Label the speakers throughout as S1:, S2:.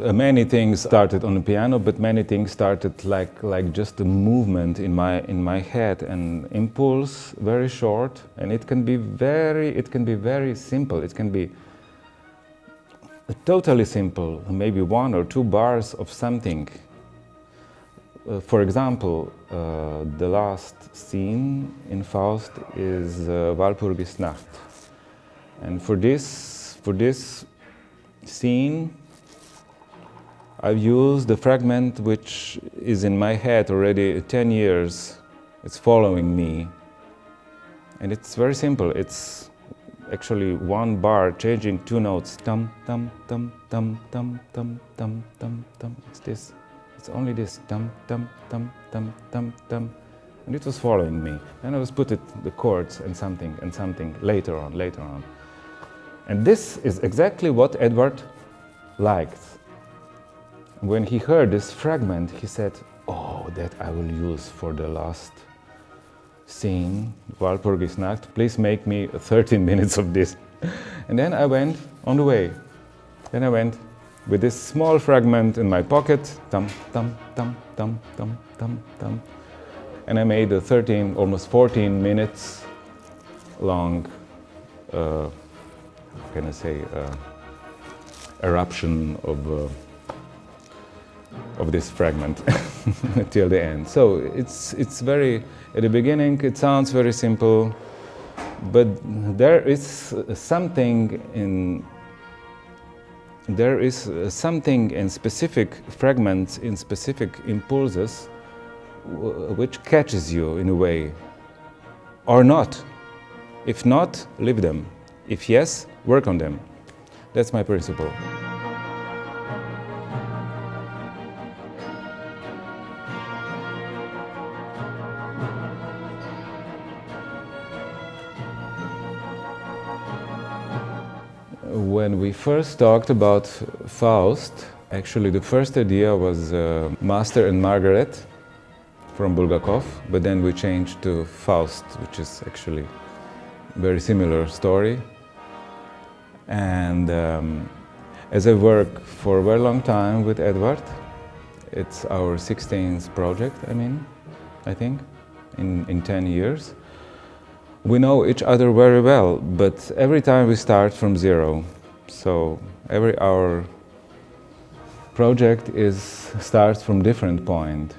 S1: Many things started on the piano, but many things started like just a movement in my head, an impulse, very short, and it can be very simple. It can be totally simple, maybe 1 or 2 bars of something. For example, the last scene in Faust is Walpurgisnacht, and for this scene, I've used the fragment which is in my head already 10 years. It's following me. And it's very simple. It's actually 1 bar changing 2 notes. Tum, tum, tum, tum, tum, tum, tum, tum, tum. It's this. It's only this. Tum, tum, tum, tum, tum, tum. And it was following me. And I was put the chords and something later on. And this is exactly what Edward liked. When he heard this fragment, he said, "Oh, that I will use for the last scene, Walpurgisnacht. Please make me 13 minutes of this." And then I went on the way. Then I went with this small fragment in my pocket, tum, tum, tum, tum, tum, tum, tum. And I made a 13, almost 14 minutes long, how can I say, eruption of this fragment till the end. So it's very, at the beginning it sounds very simple, but there is something in specific fragments, in specific impulses, which catches you in a way, or not. If not, leave them. If yes, work on them. That's my principle. When we first talked about Faust, actually the first idea was Master and Margaret from Bulgakov, but then we changed to Faust, which is actually a very similar story. And as I work for a very long time with Edward, it's our 16th project, I think, in 10 years. We know each other very well, but every time we start from zero. So our project starts from different point.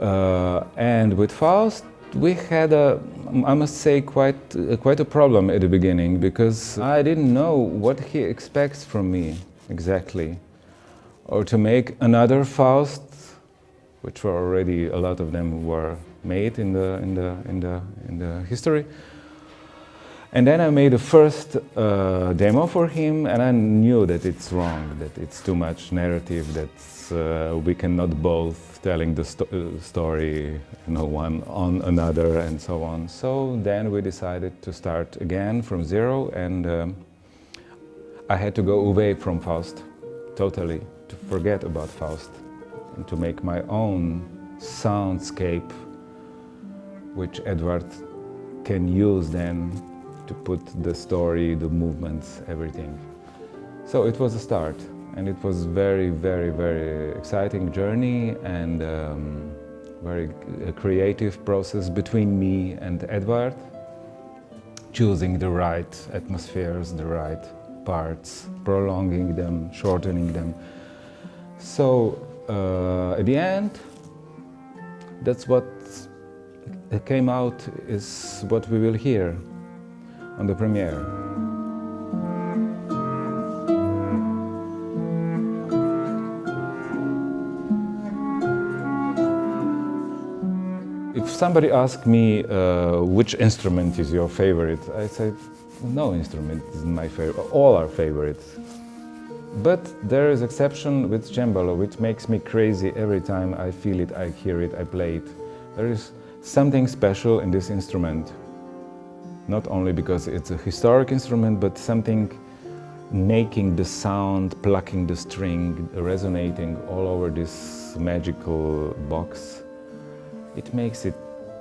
S1: And with Faust, we had I must say, quite a problem at the beginning, because I didn't know what he expects from me exactly, or to make another Faust, which were already a lot of them were made in the history. And then I made a first demo for him, and I knew that it's wrong, that it's too much narrative, that we cannot both telling the story, one on another, and so on. So then we decided to start again from zero, and I had to go away from Faust, totally, to forget about Faust, and to make my own soundscape, which Edward can use then to put the story, the movements, everything. So it was a start, and it was very, very, very exciting journey, and very creative process between me and Edward, choosing the right atmospheres, the right parts, prolonging them, shortening them. So at the end, that's what came out, is what we will hear on the premiere. If somebody asks me which instrument is your favorite, I say no instrument is my favorite. All are favorites. But there is exception with cembalo, which makes me crazy every time I feel it, I hear it, I play it. There is something special in this instrument. Not only because it's a historic instrument, but something making the sound, plucking the string, resonating all over this magical box. It makes it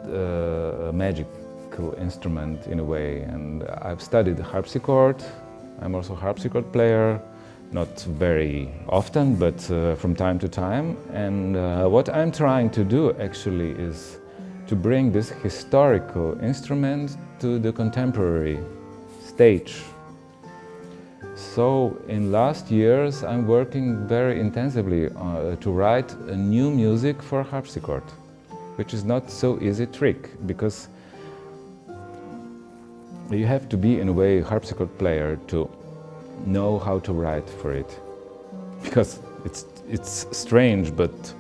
S1: a magical instrument in a way. And I've studied the harpsichord. I'm also a harpsichord player. Not very often, but from time to time. And what I'm trying to do actually is to bring this historical instrument to the contemporary stage. So in last years I'm working very intensively to write a new music for harpsichord, which is not so easy trick, because you have to be in a way harpsichord player to know how to write for it, because it's strange, but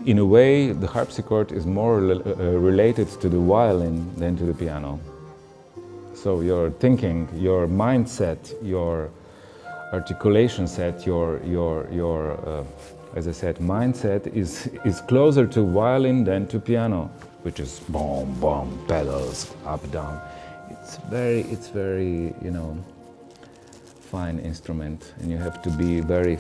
S1: in a way the harpsichord is more related to the violin than to the piano. So your thinking, your mindset, your articulation set, your as I said, mindset is closer to violin than to piano, which is boom, boom, pedals, up, down. It's very, you know, fine instrument, and you have to be very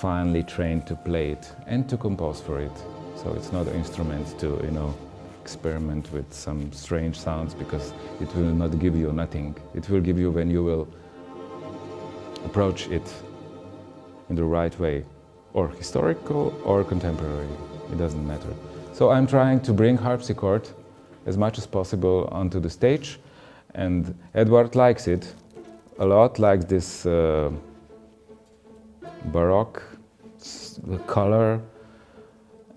S1: finely trained to play it and to compose for it. So it's not an instrument to, you know, experiment with some strange sounds, because it will not give you nothing. It will give you when you will approach it in the right way, or historical or contemporary, it doesn't matter. So I'm trying to bring harpsichord as much as possible onto the stage, and Edward likes it a lot, likes this baroque, the color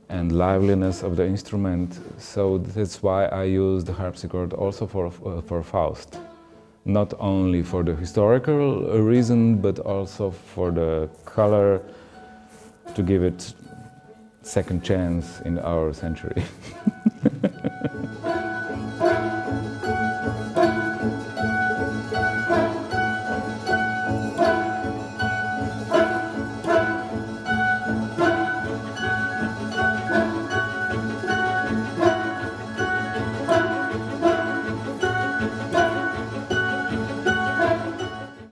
S1: and liveliness of the instrument. So that's why I use the harpsichord also for Faust. Not only for the historical reason, but also for the color, to give it second chance in our century.